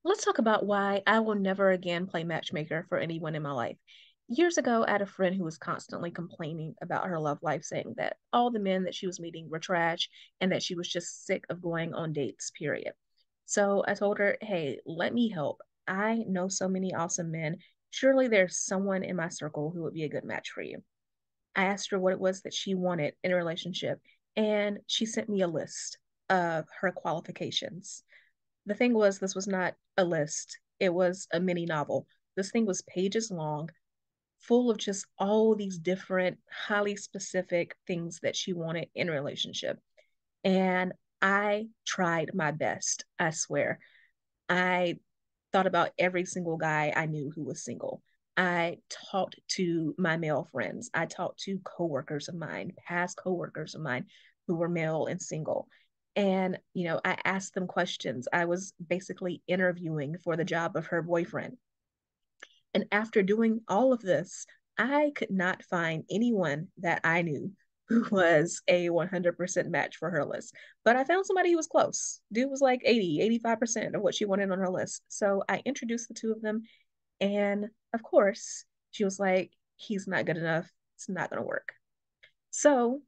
Let's talk about why I will never again play matchmaker for anyone in my life. Years ago, I had a friend who was constantly complaining about her love life, saying that all the men that she was meeting were trash and that she was just sick of going on dates, period. So I told her, hey, let me help. I know so many awesome men. Surely there's someone in my circle who would be a good match for you. I asked her what it was that she wanted in a relationship, and she sent me a list of her qualifications. The thing was, this was not a list, it was a mini novel. This thing was pages long, full of just all these different, highly specific things that she wanted in a relationship. And I tried my best, I swear. I thought about every single guy I knew who was single. I talked to my male friends. I talked to coworkers of mine, past coworkers of mine who were male and single. And, I asked them questions. I was basically interviewing for the job of her boyfriend. And after doing all of this, I could not find anyone that I knew who was a 100% match for her list. But I found somebody who was close. Dude was like 80, 85% of what she wanted on her list. So I introduced the two of them. And of course, she was like, he's not good enough. It's not going to work. So,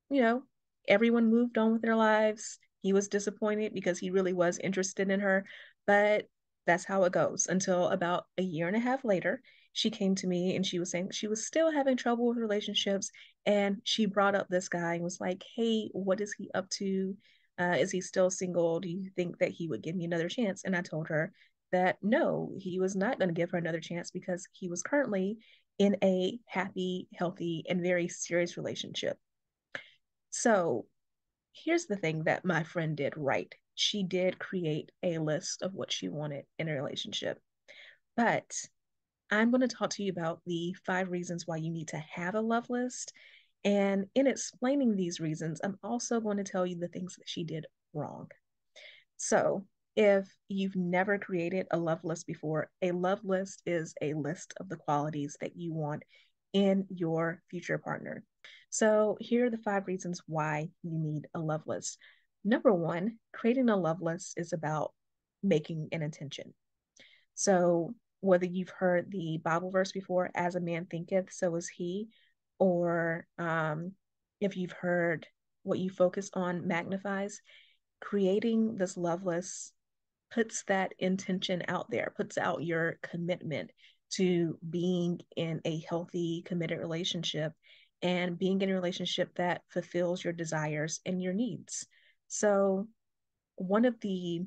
you know, everyone moved on with their lives. He was disappointed because he really was interested in her, but that's how it goes until about a year and a half later. She came to me and she was saying she was still having trouble with relationships. And she brought up this guy and was like, hey, what is he up to? Is he still single? Do you think that he would give me another chance? And I told her that no, he was not going to give her another chance because he was currently in a happy, healthy, and very serious relationship. So here's the thing that my friend did right. She did create a list of what she wanted in a relationship. But I'm going to talk to you about the 5 reasons why you need to have a love list. And in explaining these reasons, I'm also going to tell you the things that she did wrong. So, if you've never created a love list before, a love list is a list of the qualities that you want in your future partner. So, here are the 5 reasons why you need a love list. Number one, creating a love list is about making an intention. So, whether you've heard the Bible verse before, as a man thinketh, so is he, or if you've heard what you focus on magnifies, creating this love list puts that intention out there, puts out your commitment to being in a healthy, committed relationship and being in a relationship that fulfills your desires and your needs. So, one of the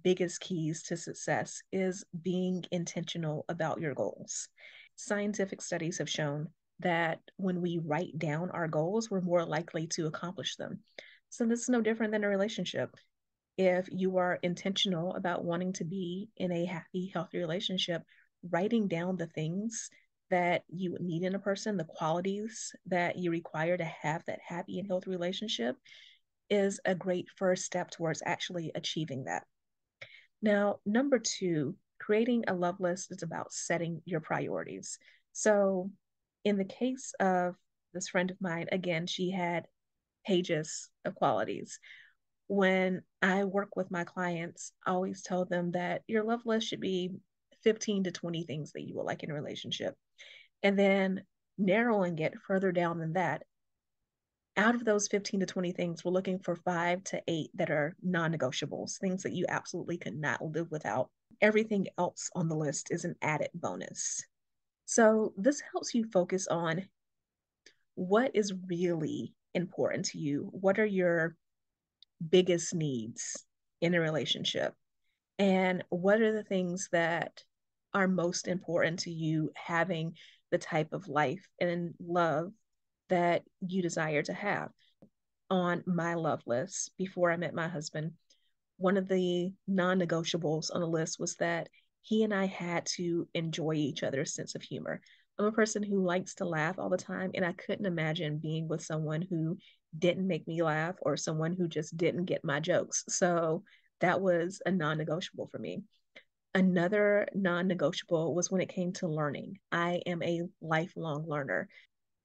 biggest keys to success is being intentional about your goals. Scientific studies have shown that when we write down our goals, we're more likely to accomplish them. So, this is no different than a relationship. If you are intentional about wanting to be in a happy, healthy relationship, writing down the things that you need in a person, the qualities that you require to have that happy and healthy relationship, is a great first step towards actually achieving that. Now, number two, creating a love list is about setting your priorities. So, in the case of this friend of mine, again, she had pages of qualities. When I work with my clients, I always tell them that your love list should be 15 to 20 things that you would like in a relationship. And then narrowing it further down than that, out of those 15 to 20 things, we're looking for 5 to 8 that are non negotiables, things that you absolutely could not live without. Everything else on the list is an added bonus. So, this helps you focus on what is really important to you. What are your biggest needs in a relationship? And what are the things that are most important to you having the type of life and love that you desire to have? On my love list before I met my husband, one of the non negotiables on the list was that he and I had to enjoy each other's sense of humor. I'm a person who likes to laugh all the time, and I couldn't imagine being with someone who didn't make me laugh or someone who just didn't get my jokes. So that was a non negotiable for me. Another non negotiable was when it came to learning. I am a lifelong learner.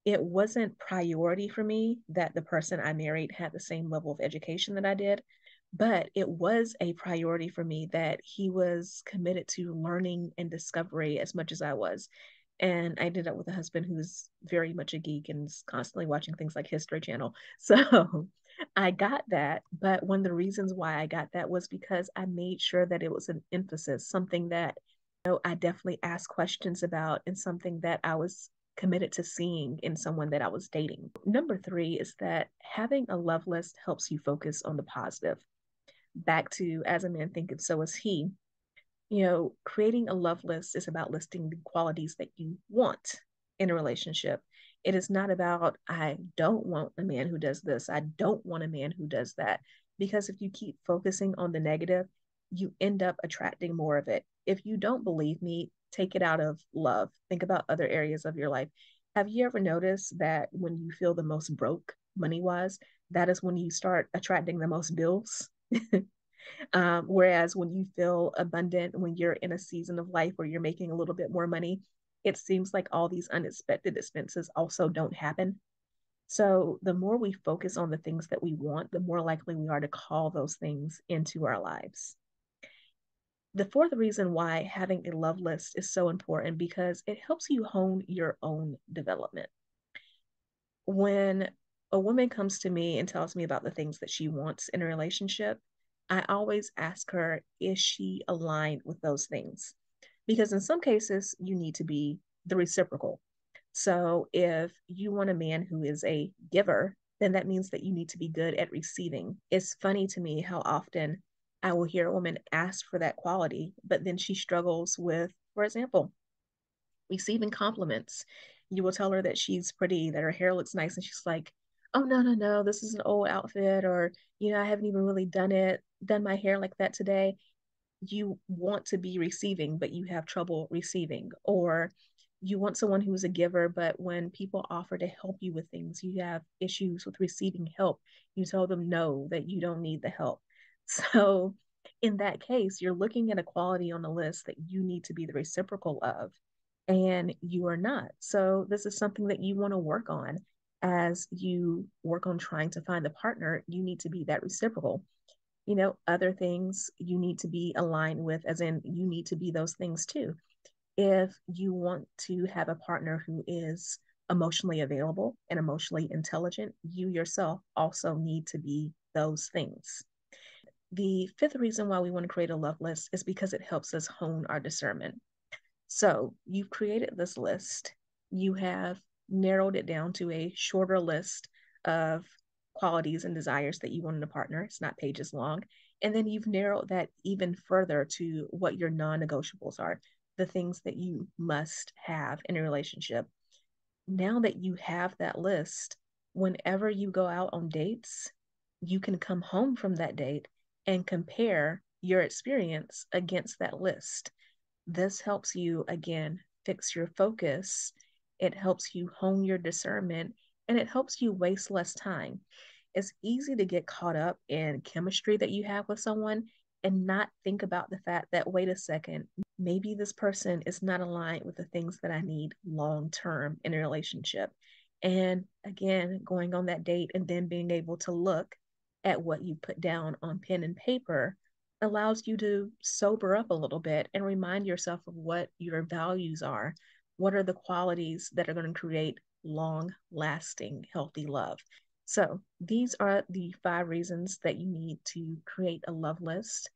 It wasn't priority for me that the person I married had the same level of education that I did, But it was a priority for me that he was committed to learning and discovery as much as I was. And I ended up with a husband who's very much a geek and is constantly watching things like History Channel. So I got that. But one of the reasons why I got that was because I made sure that it was an emphasis, something that I definitely asked questions about, and something that I was committed to seeing in someone that I was dating. Number three is that having a love list helps you focus on the positive. Back to as a man thinketh, so is he. Creating a love list is about listing the qualities that you want in a relationship. It is not about, I don't want a man who does this, I don't want a man who does that. Because if you keep focusing on the negative, you end up attracting more of it. If you don't believe me, take it out of love. Think about other areas of your life. Have you ever noticed that when you feel the most broke money wise, that is when you start attracting the most bills? Whereas when you feel abundant, when you're in a season of life where you're making a little bit more money, it seems like all these unexpected expenses also don't happen. So the more we focus on the things that we want, the more likely we are to call those things into our lives. The fourth reason why having a love list is so important because it helps you hone your own development. When a woman comes to me and tells me about the things that she wants in a relationship, I always ask her, is she aligned with those things? Because in some cases, you need to be the reciprocal. So if you want a man who is a giver, then that means that you need to be good at receiving. It's funny to me how often I will hear a woman ask for that quality, but then she struggles with, for example, receiving compliments. You will tell her that she's pretty, that her hair looks nice, and she's like, oh, no, no, no, this is an old outfit, or, I haven't even really done my hair like that today. You want to be receiving, but you have trouble receiving. Or you want someone who's a giver, but when people offer to help you with things, you have issues with receiving help. You tell them no, that you don't need the help. So in that case, you're looking at a quality on the list that you need to be the reciprocal of, and you are not. So this is something that you want to work on. As you work on trying to find a partner, you need to be that reciprocal. Other things you need to be aligned with, as in you need to be those things too. If you want to have a partner who is emotionally available and emotionally intelligent, you yourself also need to be those things. The fifth reason why we want to create a love list is because it helps us hone our discernment. So you've created this list, you have narrowed it down to a shorter list of qualities and desires that you want in a partner. It's not pages long. And then you've narrowed that even further to what your non negotiables are, the things that you must have in a relationship. Now that you have that list, whenever you go out on dates, you can come home from that date and compare your experience against that list. This helps you, again, fix your focus. It helps you hone your discernment, and it helps you waste less time. It's easy to get caught up in chemistry that you have with someone and not think about the fact that, wait a second, maybe this person is not aligned with the things that I need long term in a relationship. And again, going on that date and then being able to look at what you put down on pen and paper allows you to sober up a little bit and remind yourself of what your values are. What are the qualities that are going to create long lasting, healthy love? So, these are the 5 reasons that you need to create a love list.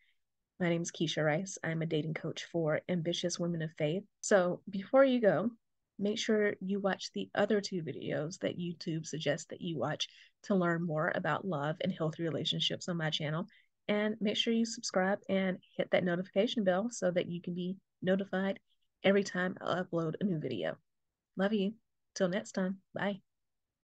My name is Keisha Rice. I'm a dating coach for ambitious women of faith. So, before you go, make sure you watch the other 2 videos that YouTube suggests that you watch to learn more about love and healthy relationships on my channel. And make sure you subscribe and hit that notification bell so that you can be notified every time I upload a new video. Love you. Till next time. Bye.